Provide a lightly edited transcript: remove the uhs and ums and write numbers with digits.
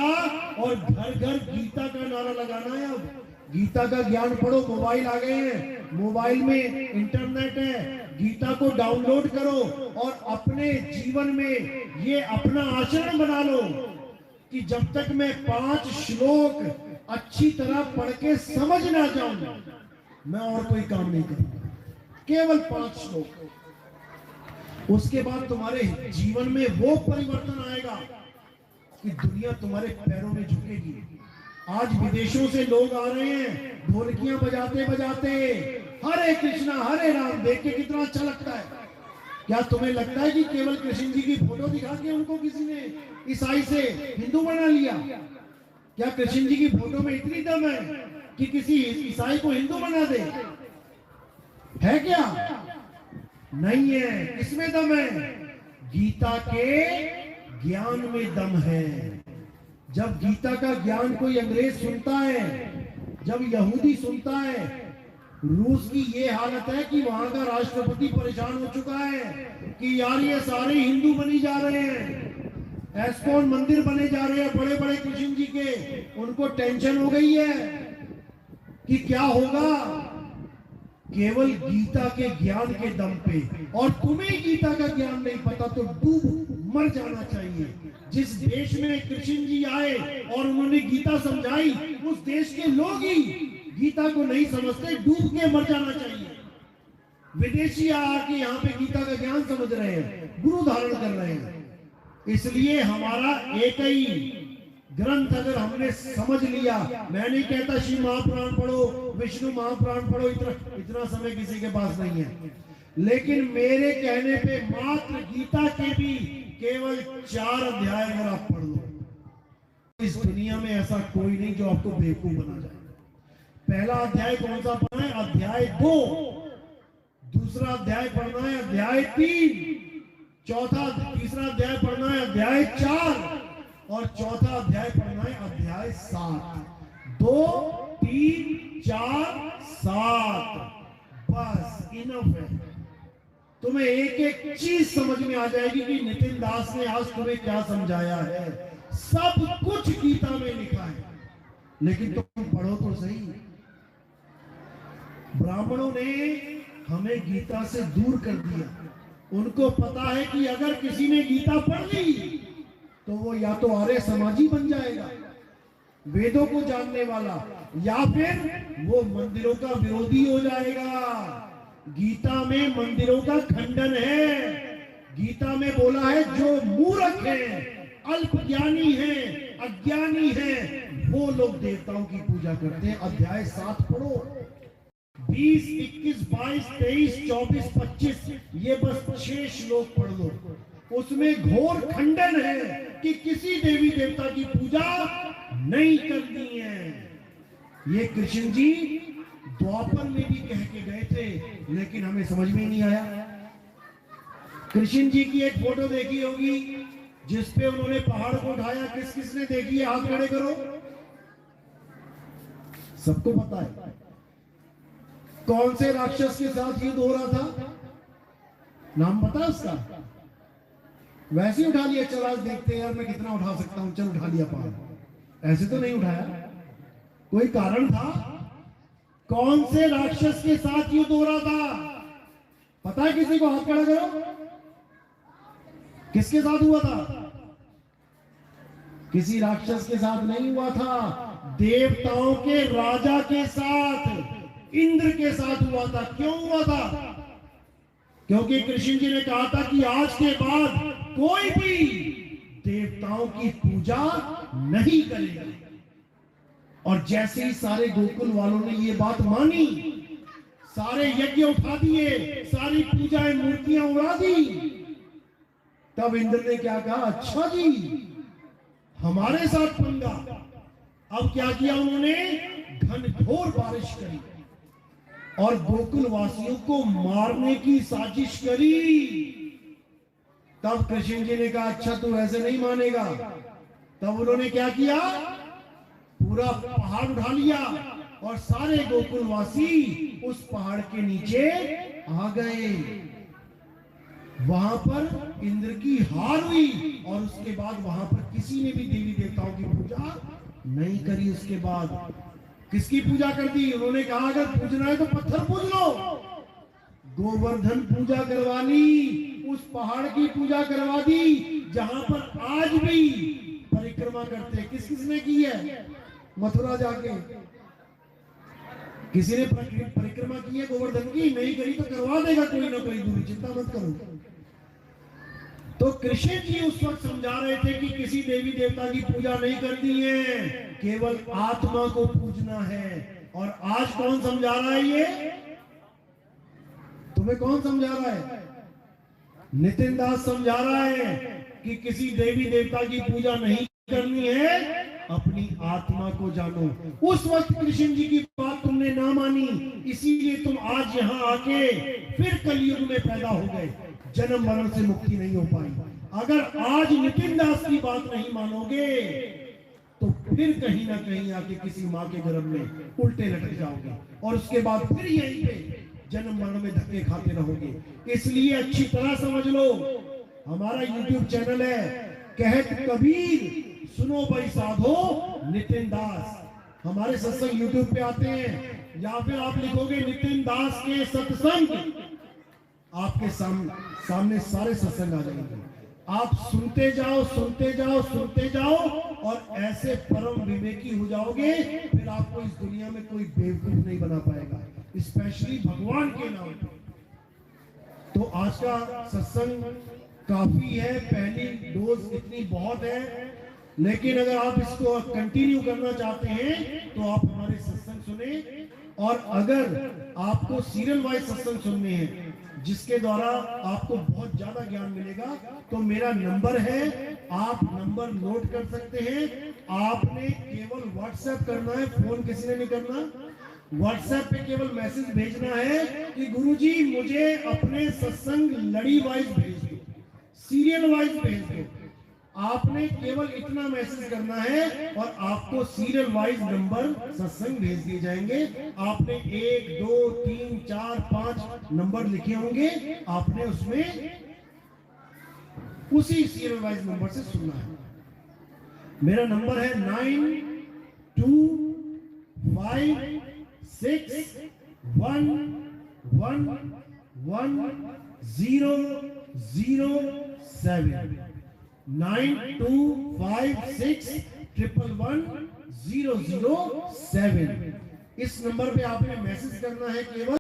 गीता और घर घर गीता का नारा लगाना है। अब गीता का ज्ञान पढ़ो, मोबाइल आ गए हैं, मोबाइल में इंटरनेट है, गीता को डाउनलोड करो और अपने जीवन में ये अपना आचरण बना लो कि जब तक मैं 5 श्लोक अच्छी तरह पढ़ के समझ ना जाऊं मैं और कोई काम नहीं करूंगा। केवल 5 श्लोक। उसके बाद तुम्हारे जीवन में वो परिवर्तन आएगा कि दुनिया तुम्हारे पैरों में झुकेगी। आज विदेशों से लोग आ रहे हैं ढोलकियां बजाते बजाते, हरे कृष्णा हरे राम, देख के कितना अच्छा लगता है। क्या तुम्हें लगता है कि केवल कृष्ण जी की फोटो दिखा के उनको किसी ने ईसाई से हिंदू बना लिया? क्या कृष्ण जी की फोटो में इतनी दम है कि किसी ईसाई को हिंदू बना दे? है क्या? नहीं है। किसमें दम है? गीता के ज्ञान में दम है। जब गीता का ज्ञान कोई अंग्रेज सुनता है, जब यहूदी सुनता है, रूस की ये हालत है कि वहां का राष्ट्रपति परेशान हो चुका है कि यार ये सारे हिंदू बनी जा रहे हैं, एस्कॉन मंदिर बने जा रहे हैं बड़े बड़े कृष्ण जी के। उनको टेंशन हो गई है कि क्या होगा। केवल गीता के ज्ञान के दम पे, और तुम्हें गीता का ज्ञान नहीं पता तो डूब मर जाना चाहिए। जिस देश में कृष्ण जी आए और उन्होंने गीता समझाई, उस देश के लोग ही गीता को नहीं समझते, डूब के मर जाना चाहिए। विदेशी आके यहाँ पे गीता का ज्ञान समझ रहे हैं, गुरु धारण कर रहे हैं। इसलिए हमारा एक ही ग्रंथ अगर हमने समझ लिया, मैं नहीं कहता शिव महापुराण पढ़ो, विष्णु महापुराण पढ़ो, इतना समय किसी के पास नहीं है, लेकिन मेरे कहने पे मात्र गीता के भी केवल 4 अध्याय अगर आप पढ़ लो, इस दुनिया में ऐसा कोई नहीं जो आपको बेवकूफ बना जाए। पहला अध्याय कौन सा पढ़ना है? अध्याय 2। दूसरा अध्याय पढ़ना है अध्याय 3। तीसरा अध्याय पढ़ना है अध्याय 4 और चौथा अध्याय पढ़ना है अध्याय 7। 2, 3, 4, 7 बस इनफ है। तुम्हें एक एक चीज समझ में आ जाएगी कि नितिन दास ने आज तुम्हें क्या समझाया है। सब कुछ गीता में लिखा है, लेकिन तुम पढ़ो तो सही। ब्राह्मणों ने हमें गीता से दूर कर दिया। उनको पता है कि अगर किसी ने गीता पढ़ ली तो वो या तो आर्य समाजी बन जाएगा, वेदों को जानने वाला, या फिर वो मंदिरों का विरोधी हो जाएगा। गीता में मंदिरों का खंडन है। गीता में बोला है जो मूर्ख है, अल्पज्ञानी है, अज्ञानी है, वो लोग देवताओं की पूजा करते हैं। अध्याय 7 पढ़ो। 20, 21, 22, 23, 24, 25 ये बस 6 श्लोक पढ़ लो। उसमें घोर खंडन है कि किसी देवी देवता की पूजा नहीं करनी है। ये कृष्ण जी द्वापर में भी कह के गए थे, लेकिन हमें समझ में नहीं आया। कृष्ण जी की एक फोटो देखी होगी जिसपे उन्होंने पहाड़ को उठाया। किस किसने देखी है? हाथ खड़े करो। सबको पता है कौन से राक्षस के साथ युद्ध हो रहा था? नाम पता है उसका? वैसे ही उठा लिया, चल आज देखते हैं यार मैं कितना उठा सकता हूं, चल उठा लिया पहाड़। ऐसे तो नहीं उठाया, कोई कारण था। कौन से राक्षस के साथ युद्ध हो रहा था? पता है किसी को? हाथ खड़ा करो। किसके साथ हुआ था? किसी राक्षस के साथ नहीं हुआ था, देवताओं के राजा के साथ, इंद्र के साथ हुआ था। क्यों हुआ था? क्योंकि कृष्ण जी ने कहा था कि आज के बाद कोई भी देवताओं की पूजा नहीं करेगा। और जैसे ही सारे गोकुल वालों ने ये बात मानी, सारे यज्ञ उठा दिए, सारी पूजाएं मूर्तियां उड़ा दी, तब इंद्र ने क्या कहा? अच्छा जी हमारे साथ पंगा। अब क्या किया उन्होंने? घनघोर बारिश करी और गोकुल वासियों को मारने की साजिश करी। तब कृष्ण जी ने कहा अच्छा तू ऐसे नहीं मानेगा। तब उन्होंने क्या किया? पूरा पहाड़ उठा लिया और सारे गोकुलवासी उस पहाड़ के नीचे आ गए। वहां पर इंद्र की हार हुई और उसके बाद वहां पर किसी ने भी देवी देवताओं की पूजा नहीं करी। उसके बाद किसकी पूजा कर दी? उन्होंने कहा अगर पूजना है तो पत्थर पूज लो। गोवर्धन पूजा करवा ली, उस पहाड़ की पूजा करवा दी जहां पर आज भी परिक्रमा करते हैं। किस किसने की है? मथुरा जाके किसी ने परिक्रमा की है गोवर्धन की? नहीं करी तो करवा देगा कोई ना कोई दूरी, चिंता मत करो। तो कृष्ण जी उस वक्त समझा रहे थे कि किसी देवी देवता की पूजा नहीं करनी है, केवल आत्मा को पूजना है। और आज कौन समझा रहा है? ये तुम्हें कौन समझा रहा है? नितिन दास समझा रहा है कि किसी देवी देवता की पूजा नहीं करनी है, अपनी आत्मा को जानो। उस वक्त कृष्ण जी की बात तुमने ना मानी, इसीलिए तुम आज यहाँ आके फिर कलयुग में पैदा हो गए, जन्म मरण से मुक्ति नहीं हो पाई। अगर आज नितिन दास की बात नहीं मानोगे तो फिर कहीं ना कहीं आके किसी माँ के गर्भ में उल्टे लटक जाओगे और उसके बाद फिर यहीं पे जन्म मरण में धक्के खाते रहोगे। इसलिए अच्छी तरह समझ लो, हमारा YouTube चैनल है कहत कबीर सुनो भाई साधो नितिन दास। हमारे सत्संग YouTube पे आते हैं, या फिर आप लिखोगे नितिन दास के सत्संग, आपके सामने सारे सत्संग आ जाएंगे। आप सुनते जाओ सुनते जाओ सुनते जाओ और ऐसे परम विवेकी हो जाओगे, फिर आपको इस दुनिया में कोई बेवकूफ नहीं बना पाएगा, स्पेशली भगवान के नाम पे। तो आज का सत्संग काफी है, पहली डोज इतनी बहुत है, लेकिन अगर आप इसको कंटिन्यू करना चाहते हैं तो आप हमारे सत्संग सुने। और अगर आपको सीरियल वाइज सत्संग सुनने हैं जिसके द्वारा आपको बहुत ज्यादा ज्ञान मिलेगा, तो मेरा नंबर है, आप नंबर नोट कर सकते हैं। आपने केवल व्हाट्सएप करना है, फोन किसी ने नहीं करना। व्हाट्सएप पे केवल मैसेज भेजना है कि गुरुजी मुझे अपने सत्संग लड़ी वाइज भेज दो, सीरियल वाइज भेज दो। आपने केवल इतना मैसेज करना है और आपको सीरियल वाइज नंबर सत्संग भेज दिए जाएंगे। आपने 1 2 3 4 5 नंबर लिखे होंगे, आपने उसमें उसी सीरियल वाइज नंबर से सुनना है। मेरा नंबर है 9256111007 9256111007। इस नंबर पे आपने मैसेज करना है केवल।